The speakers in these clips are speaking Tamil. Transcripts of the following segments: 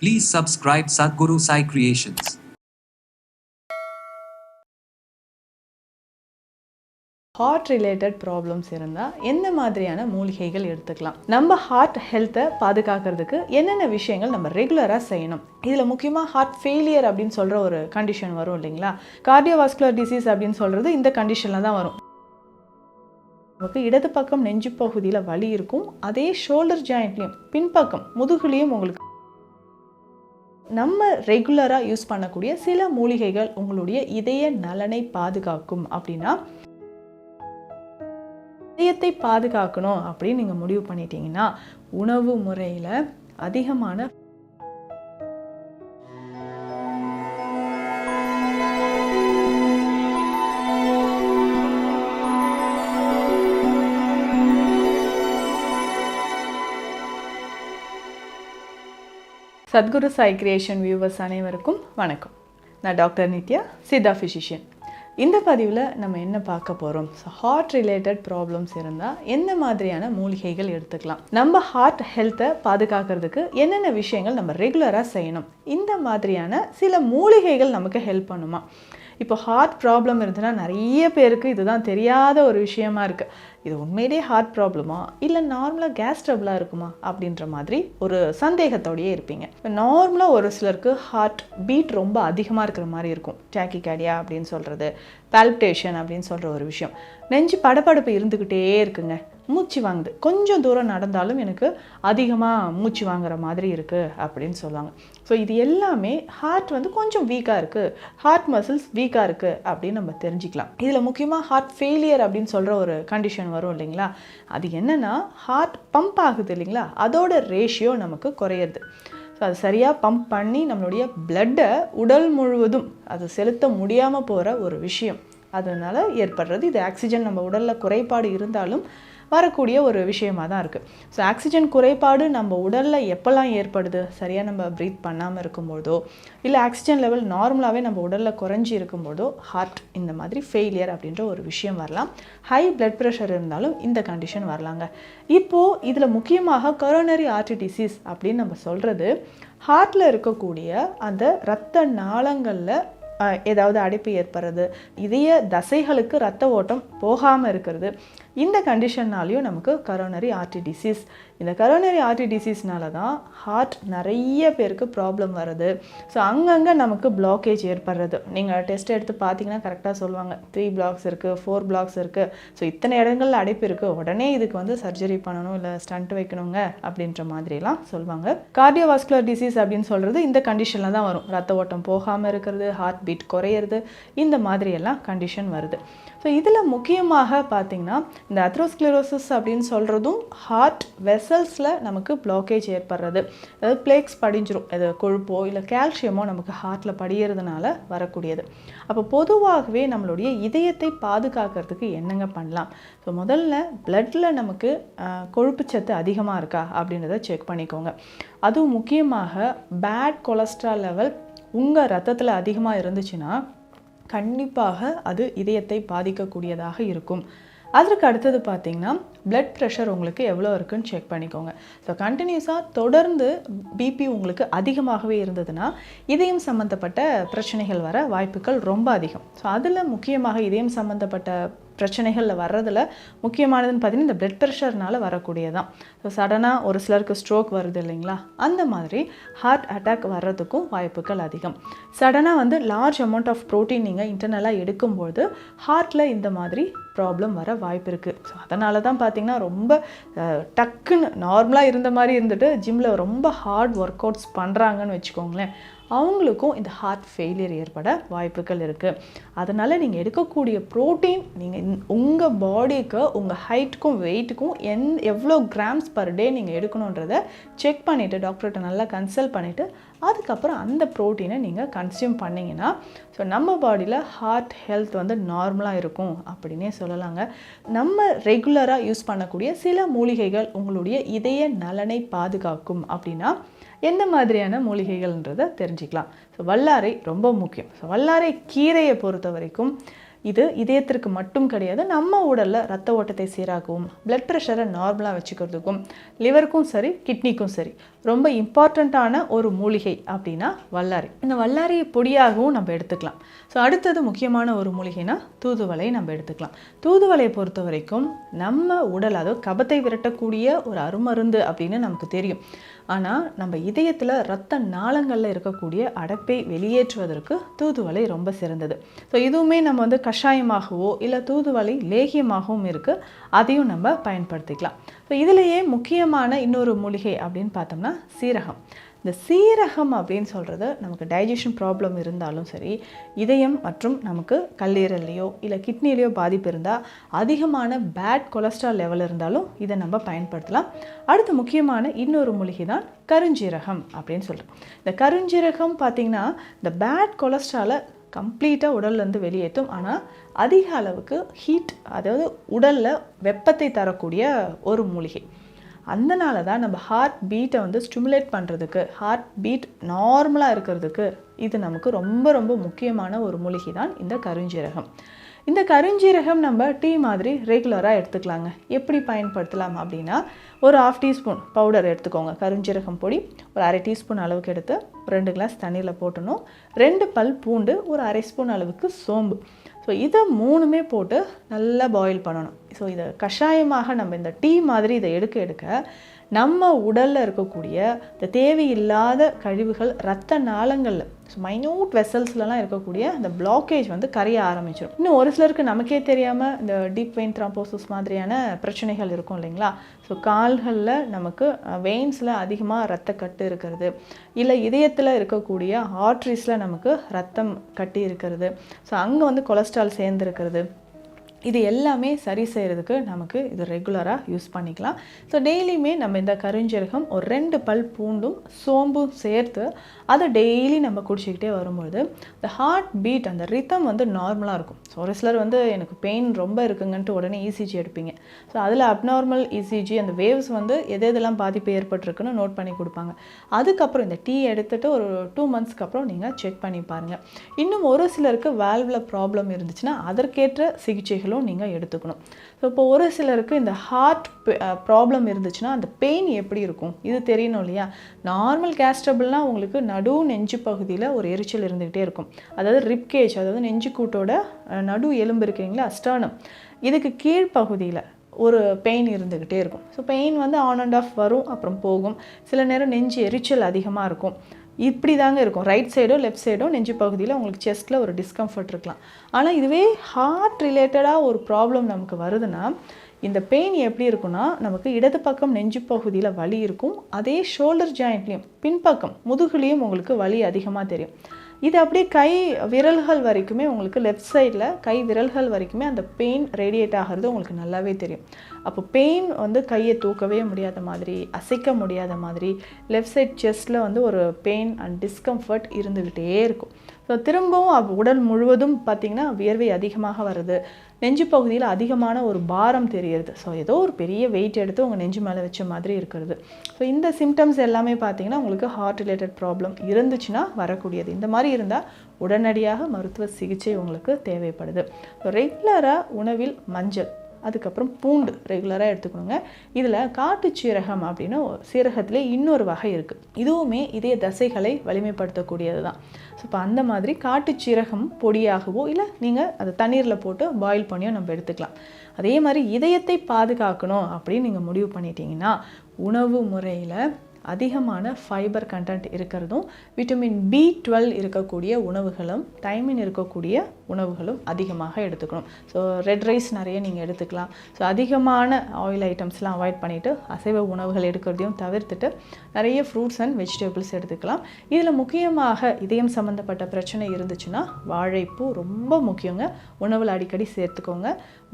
Please subscribe Sadhguru Sai Creations. Heart related problems இருந்தால் எந்த மாதிரியான மூலிகைகள் எடுத்துக்கலாம்? நம்ம ஹார்ட் ஹெல்த்தை பாதுகாக்கிறதுக்கு என்னென்ன விஷயங்கள் நம்ம ரெகுலராக செய்யணும்? இதில் முக்கியமாக ஹார்ட் ஃபெயிலியர் அப்படின்னு சொல்கிற ஒரு கண்டிஷன் வரும் இல்லைங்களா? கார்டியோவாஸ்குலர் டிசீஸ் அப்படின்னு சொல்கிறது இந்த கண்டிஷனில் தான் வரும். நமக்கு இடது பக்கம் நெஞ்சு பகுதியில் வலி இருக்கும், அதே ஷோல்டர் ஜாயிண்ட்லேயும் பின்பக்கம் முதுகுலேயும் உங்களுக்கு நம்ம ரெகுலராக யூஸ் பண்ணக்கூடிய சில மூலிகைகள் உங்களுடைய இதய நலனை பாதுகாக்கும். அப்படின்னா இதயத்தை பாதுகாக்கணும் அப்படின்னு நீங்கள் முடிவு பண்ணிட்டீங்கன்னா உணவு முறையில் அதிகமான சத்குரு சாய் கிரியேஷன் வியூவர்ஸ் அனைவருக்கும் வணக்கம். நான் டாக்டர் நித்யா, சித்தா ஃபிசிஷியன். இந்த பதிவில் நம்ம என்ன பார்க்க போகிறோம்? ஹார்ட் ரிலேட்டட் ப்ராப்ளம்ஸ் இருந்தால் எந்த மாதிரியான மூலிகைகள் எடுத்துக்கலாம்? நம்ம ஹார்ட் ஹெல்த்தை பாதுகாக்கிறதுக்கு என்னென்ன விஷயங்கள் நம்ம ரெகுலராக செய்யணும்? இந்த மாதிரியான சில மூலிகைகள் நமக்கு ஹெல்ப் பண்ணுமா? இப்போ ஹார்ட் ப்ராப்ளம் இருந்துன்னா நிறைய பேருக்கு இதுதான் தெரியாத ஒரு விஷயமா இருக்குது. இது உண்மையிலேயே ஹார்ட் ப்ராப்ளமா இல்லை நார்மலாக கேஸ் ட்ரபிளாக இருக்குமா அப்படின்ற மாதிரி ஒரு சந்தேகத்தோடையே இருப்பீங்க. இப்போ நார்மலாக ஒரு சிலருக்கு ஹார்ட் பீட் ரொம்ப அதிகமாக இருக்கிற மாதிரி இருக்கும். டாக்கிகார்டியா அப்படின்னு சொல்கிறது, பால்பிட்டேஷன் அப்படின்னு சொல்கிற ஒரு விஷயம். நெஞ்சு படபடப்பு இருந்துக்கிட்டே இருக்குங்க, மூச்சு வாங்குது, கொஞ்சம் தூரம் நடந்தாலும் எனக்கு அதிகமாக மூச்சு வாங்குற மாதிரி இருக்குது அப்படின்னு சொல்லுவாங்க. ஸோ இது எல்லாமே ஹார்ட் கொஞ்சம் வீக்காக இருக்குது, ஹார்ட் மசில்ஸ் வீக்காக இருக்குது அப்படின்னு நம்ம தெரிஞ்சுக்கலாம். இதில் முக்கியமாக ஹார்ட் ஃபெயிலியர் அப்படின்னு சொல்கிற ஒரு கண்டிஷன் வரும் இல்லைங்களா? அது என்னென்னா, ஹார்ட் பம்ப் ஆகுது இல்லைங்களா, அதோட ரேஷியோ நமக்கு குறையிறது. ஸோ அது சரியாக பம்ப் பண்ணி நம்மளுடைய பிளட்டை உடல் முழுவதும் அது செலுத்த முடியாமல் போகிற ஒரு விஷயம் அதனால் ஏற்படுறது. இது ஆக்சிஜன் நம்ம உடலில் குறைபாடு இருந்தாலும் வரக்கூடிய ஒரு விஷயமாக தான் இருக்குது. ஸோ ஆக்சிஜன் குறைபாடு நம்ம உடலில் எப்போல்லாம் ஏற்படுது? சரியாக நம்ம ப்ரீத் பண்ணாமல் இருக்கும்போதோ இல்லை ஆக்சிஜன் லெவல் நார்மலாகவே நம்ம உடலில் குறைஞ்சி இருக்கும்போதோ ஹார்ட் இந்த மாதிரி ஃபெயிலியர் அப்படின்ற ஒரு விஷயம் வரலாம். ஹை பிளட் ப்ரெஷர் இருந்தாலும் இந்த கண்டிஷன் வரலாங்க. இப்போது இதில் முக்கியமாக கொரோனரி ஆர்டரி டிசீஸ் அப்படின்னு நம்ம சொல்கிறது, ஹார்ட்டில் இருக்கக்கூடிய அந்த இரத்த நாளங்களில் ஏதாவது அடைப்பு ஏற்படுறது, இதய தசைகளுக்கு இரத்த ஓட்டம் போகாமல் இருக்கிறது. இந்த கண்டிஷன்னாலையும் நமக்கு கரோனரி ஆர்டரி டிசீஸ். இந்த கரோனரி ஆர்டரி டிசீஸ்னால தான் ஹார்ட் நிறைய பேருக்கு ப்ராப்ளம் வருது. ஸோ அங்கங்கே நமக்கு பிளாக்கேஜ் ஏற்படுறது. நீங்கள் டெஸ்ட் எடுத்து பார்த்தீங்கன்னா கரெக்டாக சொல்லுவாங்க, 3 பிளாக்ஸ் இருக்குது, 4 பிளாக்ஸ் இருக்குது, ஸோ இத்தனை இடங்களில் அடைப்பு இருக்குது, உடனே இதுக்கு சர்ஜரி பண்ணணும் இல்லை ஸ்டண்ட் வைக்கணுங்க அப்படின்ற மாதிரிலாம் சொல்லுவாங்க. கார்டியோவாஸ்குலர் டிசீஸ் அப்படின்னு சொல்கிறது இந்த கண்டிஷனில் தான் வரும். ரத்த ஓட்டம் போகாமல் இருக்கிறது, ஹார்ட் பீட் குறையிறது, இந்த மாதிரியெல்லாம் கண்டிஷன் வருது. ஸோ இதில் முக்கியமாக பார்த்திங்கன்னா இந்த அத்ரோஸ்க்ளரோசிஸ் அப்படின்னு சொல்கிறதும் ஹார்ட் வெசல்ஸில் நமக்கு பிளாக்கேஜ் ஏற்படுறது, அதாவது பிளேக்ஸ் படிஞ்சிரும், அது கொழுப்போ இல்லை கால்சியமோ நமக்கு ஹார்ட்டில் படிகிறதுனால வரக்கூடியது. அப்போ பொதுவாகவே நம்மளுடைய இதயத்தை பாதுகாக்கிறதுக்கு என்னங்க பண்ணலாம்? ஸோ முதல்ல பிளட்டில் நமக்கு கொழுப்புச்சத்து அதிகமாக இருக்கா அப்படின்றத செக் பண்ணிக்கோங்க. அதுவும் முக்கியமாக பேட் கொலஸ்ட்ரால் லெவல் உங்கள் ரத்தத்தில் அதிகமாக இருந்துச்சுன்னா கண்டிப்பாக அது இதயத்தை பாதிக்கக்கூடியதாக இருக்கும். அதற்கு அடுத்தது பார்த்திங்கன்னா பிளட் ப்ரெஷர் உங்களுக்கு எவ்வளோ இருக்குன்னு செக் பண்ணிக்கோங்க. ஸோ கண்டினியூஸாக தொடர்ந்து பிபி உங்களுக்கு அதிகமாகவே இருந்ததுன்னா இதயம் சம்மந்தப்பட்ட பிரச்சனைகள் வர வாய்ப்புகள் ரொம்ப அதிகம். ஸோ அதில் முக்கியமாக இதயம் சம்மந்தப்பட்ட பிரச்சனைகளில் வர்றதில் முக்கியமானதுன்னு பார்த்தீங்கன்னா இந்த பிளட் ப்ரெஷர்னால் வரக்கூடியதான். ஸோ சடனாக ஒரு சிலருக்கு ஸ்ட்ரோக் வருது இல்லைங்களா, அந்த மாதிரி ஹார்ட் அட்டாக் வர்றதுக்கும் வாய்ப்புகள் அதிகம். சடனாக லார்ஜ் அமௌண்ட் ஆஃப் ப்ரோட்டீன் நீங்கள் இன்டர்னலாக எடுக்கும்போது ஹார்ட்டில் இந்த மாதிரி ப்ராப்ளம் வர வாய்ப்பு இருக்குது. ஸோ அதனால தான் பார்த்திங்கன்னா ரொம்ப டக்குன்னு நார்மலாக இருந்த மாதிரி இருந்துட்டு ஜிம்மில் ரொம்ப ஹார்ட் ஒர்க் அவுட்ஸ் பண்ணுறாங்கன்னு வச்சுக்கோங்களேன், அவங்களுக்கும் இந்த ஹார்ட் ஃபெயிலியர் ஏற்பட வாய்ப்புகள் இருக்குது. அதனால் நீங்கள் எடுக்கக்கூடிய ப்ரோட்டீன் நீங்கள் உங்கள் பாடிக்கு, உங்கள் ஹைட்டுக்கும் வெயிட்டுக்கும் எவ்வளோ கிராம்ஸ் பர் டே நீங்கள் எடுக்கணுன்றதை செக் பண்ணிவிட்டு டாக்டர்கிட்ட நல்லா கன்சல்ட் பண்ணிவிட்டு அதுக்கப்புறம் அந்த ப்ரோட்டீனை நீங்கள் கன்சியூம் பண்ணிங்கன்னா ஸோ நம்ம பாடியில் ஹார்ட் ஹெல்த் நார்மலாக இருக்கும் அப்படின்னே சொல்லலாங்க. நம்ம ரெகுலராக யூஸ் பண்ணக்கூடிய சில மூலிகைகள் உங்களுடைய இதய நலனை பாதுகாக்கும். அப்படின்னா எந்த மாதிரியான மூலிகைகள்ன்றதை தெரிஞ்சுக்கலாம். ஸோ வல்லாரை ரொம்ப முக்கியம். ஸோ வல்லாரை கீரையை பொறுத்த வரைக்கும் இது இதயத்திற்கு மட்டும் கிடையாது, நம்ம உடலில் ரத்த ஓட்டத்தை சீராகவும் பிளட் ப்ரெஷரை நார்மலாக வச்சுக்கிறதுக்கும் லிவருக்கும் சரி கிட்னிக்கும் சரி ரொம்ப இம்பார்ட்டண்ட்டான ஒரு மூலிகை அப்படின்னா வல்லாரை. இந்த வல்லாரையை பொடியாகவும் நம்ம எடுத்துக்கலாம். ஸோ அடுத்தது முக்கியமான ஒரு மூலிகைனா தூதுவளை நம்ம எடுத்துக்கலாம். தூதுவளையை பொறுத்த வரைக்கும் நம்ம உடல், அதாவது கபத்தை விரட்டக்கூடிய ஒரு அருமருந்து அப்படின்னு நமக்கு தெரியும். ஆனால் நம்ம இதயத்தில் இரத்த நாளங்களில் இருக்கக்கூடிய அடைப்பை வெளியேற்றுவதற்கு தூதுவளை ரொம்ப சிறந்தது. ஸோ இதுவுமே நம்ம கஷாயமாகவோ இல்லை தூதுவளை லேகியமாகவும் இருக்குது, அதையும் நம்ம பயன்படுத்திக்கலாம். ஸோ இதிலேயே முக்கியமான இன்னொரு மூலிகை அப்படின்னு பார்த்தோம்னா சீரகம். இந்த சீரகம் அப்படின்னு சொல்கிறது நமக்கு டைஜஷன் ப்ராப்ளம் இருந்தாலும் சரி, இதயம் மற்றும் நமக்கு கல்லீரல்லையோ இல்லை கிட்னிலேயோ பாதிப்பு இருந்தால், அதிகமான பேட் கொலஸ்ட்ரால் லெவல் இருந்தாலும் இதை நம்ம பயன்படுத்தலாம். அடுத்து முக்கியமான இன்னொரு மூலிகை தான் கருஞ்சீரகம் அப்படின்னு சொல்கிறோம். இந்த கருஞ்சீரகம் பார்த்திங்கன்னா இந்த பேட் கொலஸ்ட்ராலை கம்ப்ளீட்டாக உடல்லேருந்து வெளியேற்றும். ஆனால் அதிக அளவுக்கு ஹீட், அதாவது உடலில் வெப்பத்தை தரக்கூடிய ஒரு மூலிகை. அதனால தான் நம்ம ஹார்ட் பீட்டை ஸ்டிமுலேட் பண்ணுறதுக்கு, ஹார்ட் பீட் நார்மலாக இருக்கிறதுக்கு இது நமக்கு ரொம்ப ரொம்ப முக்கியமான ஒரு மூலிகை தான் இந்த கருஞ்சீரகம். இந்த கருஞ்சீரகம் நம்ம டீ மாதிரி ரெகுலராக எடுத்துக்கலாங்க. எப்படி பயன்படுத்தலாம் அப்படின்னா, ஒரு 1/2 டீஸ்பூன் பவுடர் எடுத்துக்கோங்க. கருஞ்சீரகம் பொடி ஒரு 1/2 டீஸ்பூன் அளவுக்கு எடுத்து 2 கிளாஸ் தண்ணியில் போட்டணும். 2 பல் பூண்டு, ஒரு 1/2 ஸ்பூன் அளவுக்கு சோம்பு. ஸோ இதை 3மே போட்டு நல்லா பாயில் பண்ணணும். ஸோ இதை கஷாயமாக நம்ம இந்த டீ மாதிரி இதை எடுக்க நம்ம உடலில் இருக்கக்கூடிய இந்த தேவையில்லாத கழிவுகள் இரத்த நாளங்களில், ஸோ மைன்யூட் வெசல்ஸ்லாம் இருக்கக்கூடிய இந்த பிளாக்கேஜ் கரைய ஆரம்பிச்சிடும். இன்னும் ஒரு சிலருக்கு நமக்கே தெரியாமல் இந்த டீப் வெயின் த்ராம்போசிஸ் மாதிரியான பிரச்சனைகள் இருக்கும் இல்லைங்களா. ஸோ கால்களில் நமக்கு வெயின்ஸில் அதிகமாக இரத்த கட்டு இருக்கிறது, இல்லை இதயத்தில் இருக்கக்கூடிய ஆர்ட்ரிஸில் நமக்கு ரத்தம் கட்டி இருக்கிறது, ஸோ அங்கே கொலஸ்ட்ரால் சேர்ந்துருக்கிறது, இது எல்லாமே சரி செய்கிறதுக்கு நமக்கு இது ரெகுலராக யூஸ் பண்ணிக்கலாம். ஸோ டெய்லியுமே நம்ம இந்த கருஞ்சீரகம் ஒரு 2 பல் பூண்டும் சோம்பும் சேர்த்து அதை டெய்லி நம்ம குடிச்சிக்கிட்டே வரும்பொழுது இந்த ஹார்ட் பீட், அந்த ரித்தம் நார்மலாக இருக்கும். ஸோ ஒரு சிலர் எனக்கு பெயின் ரொம்ப இருக்குங்கன்ட்டு உடனே இசிஜி எடுப்பீங்க. ஸோ அதில் அப்நார்மல் இசிஜி, அந்த வேவ்ஸ் எதெல்லாம் பாதிப்பு ஏற்பட்டிருக்குன்னு நோட் பண்ணி கொடுப்பாங்க. அதுக்கப்புறம் இந்த டீ எடுத்துகிட்டு ஒரு 2 மந்த்ஸ்க்கு அப்புறம் நீங்கள் செக் பண்ணி பாருங்கள். இன்னும் ஒரு சிலருக்கு வால்வில் ப்ராப்ளம் இருந்துச்சுன்னா அதற்கேற்ற சிகிச்சைகள் நீங்கள் எடுத்துக்கணும். ஸோ இப்போ ஒரு சிலருக்கு இந்த ஹார்ட் ப்ராப்ளம் இருந்துச்சுன்னா அந்த பெயின் எப்படி இருக்கும் இது தெரியணும் இல்லையா. நார்மல் கேஸ்ட்ரபிள்னால் உங்களுக்கு நடு நெஞ்சு பகுதியில் ஒரு எரிச்சல் இருந்துக்கிட்டே இருக்கும். அதாவது ரிப்கேஜ், அதாவது நெஞ்சு கூட்டோட நடு எலும்பு இருக்குங்களா, ஸ்டர்னம், இதுக்கு கீழ்ப்பகுதியில் ஒரு பெயின் இருந்துக்கிட்டே இருக்கும். So pain on and half வரும், அப்புறம் போகும். சில நேரம் நெஞ்சு எரிச்சல் அதிகமாக இருக்கும். இப்படி தாங்க இருக்கும். ரைட் சைடோ லெஃப்ட் சைடோ நெஞ்சு பகுதியில் உங்களுக்கு செஸ்ட்டில் ஒரு டிஸ்கம்ஃபர்ட் இருக்கலாம். ஆனால் இதுவே ஹார்ட் ரிலேட்டடாக ஒரு ப்ராப்ளம் நமக்கு வருதுன்னா இந்த பெயின் எப்படி இருக்குன்னா, நமக்கு இடது பக்கம் நெஞ்சு பகுதியில் வலி இருக்கும், அதே ஷோல்டர் ஜாயிண்ட்லேயும் பின்பக்கம் முதுகுலேயும் உங்களுக்கு வலி அதிகமாக தெரியும். இது அப்படியே கை விரல்கள் வரைக்குமே, உங்களுக்கு லெஃப்ட் சைடில் கை விரல்கள் வரைக்குமே அந்த பெயின் ரேடியேட் ஆகிறது உங்களுக்கு நல்லாவே தெரியும். அப்போ பெயின் கையை தூக்கவே முடியாத மாதிரி, அசைக்க முடியாத மாதிரி, லெஃப்ட் சைட் செஸ்ட்டில் ஒரு பெயின் அண்ட் டிஸ்கம்ஃபர்ட் இருந்துக்கிட்டே இருக்கும். ஸோ திரும்பவும் உடல் முழுவதும் பார்த்திங்கன்னா வியர்வை அதிகமாக வருது, நெஞ்சு பகுதியில் அதிகமான ஒரு பாரம் தெரியுது. ஸோ ஏதோ ஒரு பெரிய வெயிட் எடுத்து உங்கள் நெஞ்சு மேலே வச்ச மாதிரி இருக்கிறது. ஸோ இந்த சிம்டம்ஸ் எல்லாமே பார்த்திங்கன்னா உங்களுக்கு ஹார்ட் ரிலேட்டட் ப்ராப்ளம் இருந்துச்சுன்னா வரக்கூடியது. இந்த மாதிரி இருந்தால் உடனடியாக மருத்துவ சிகிச்சை உங்களுக்கு தேவைப்படுது. ஸோ ரெகுலராக உணவில் மஞ்சள், அதுக்கப்புறம் பூண்டு ரெகுலராக எடுத்துக்கணுங்க. இதில் காட்டு சீரகம் அப்படின்னு சீரகத்திலே இன்னொரு வகை இருக்குது. இதுவுமே இதய தசைகளை வலிமைப்படுத்தக்கூடியது தான். ஸோ இப்போ அந்த மாதிரி காட்டு சீரகம் பொடியாகவோ இல்லை நீங்கள் அதை தண்ணீரில் போட்டு பாயில் பண்ணியோ நம்ம எடுத்துக்கலாம். அதே மாதிரி இதயத்தை பாதுகாக்கணும் அப்படின்னு நீங்கள் முடிவு பண்ணிட்டீங்கன்னா உணவு முறையில் அதிகமான ஃபைபர் கண்டென்ட் இருக்கிறதும், விட்டமின் B12 இருக்கக்கூடிய உணவுகளும், தைமின் இருக்கக்கூடிய உணவுகளும் அதிகமாக எடுத்துக்கணும். ஸோ ரெட் ரைஸ் நிறைய நீங்கள் எடுத்துக்கலாம். ஸோ அதிகமான ஆயில் ஐட்டம்ஸ்லாம் அவாய்ட் பண்ணிவிட்டு அசைவ உணவுகள் எடுக்கிறதையும் தவிர்த்துட்டு நிறைய ஃப்ரூட்ஸ் அண்ட் வெஜிடபிள்ஸ் எடுத்துக்கலாம். இதில் முக்கியமாக இதயம் சம்மந்தப்பட்ட பிரச்சனை இருந்துச்சுன்னா வாழைப்பூ ரொம்ப முக்கியங்க. உணவில் அடிக்கடி சேர்த்துக்கோங்க.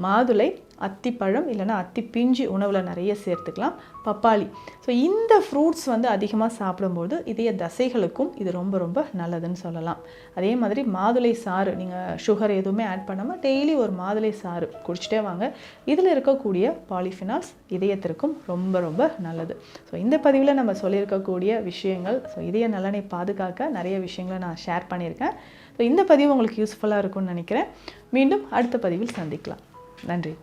மாதுளை, அத்திப்பழம் இல்லைனா அத்தி பிஞ்சு உணவில் நிறைய சேர்த்துக்கலாம். பப்பாளி. ஸோ இந்த ஃப்ரூட்ஸ் வந்து அதிகமாக சாப்பிடும்போது இதய தசைகளுக்கும் இது ரொம்ப ரொம்ப நல்லதுன்னு சொல்லலாம். அதே மாதிரி மாதுளை சாறு, நீங்கள் சுகர் எதுவுமே ஆட் பண்ணாமல் டெய்லி ஒரு மாதுளை சாறு குடிச்சிட்டே வாங்க. இதில் இருக்கக்கூடிய பாலிஃபினால்ஸ் இதயத்திற்கும் ரொம்ப ரொம்ப நல்லது. ஸோ இந்த பதிவில் நம்ம சொல்லியிருக்கக்கூடிய விஷயங்கள், ஸோ இதய நலனை பாதுகாக்க நிறைய விஷயங்களை நான் ஷேர் பண்ணியிருக்கேன். ஸோ இந்த பதிவு உங்களுக்கு யூஸ்ஃபுல்லாக இருக்கும்னு நினைக்கிறேன். மீண்டும் அடுத்த பதிவில் சந்திக்கலாம். நன்றி.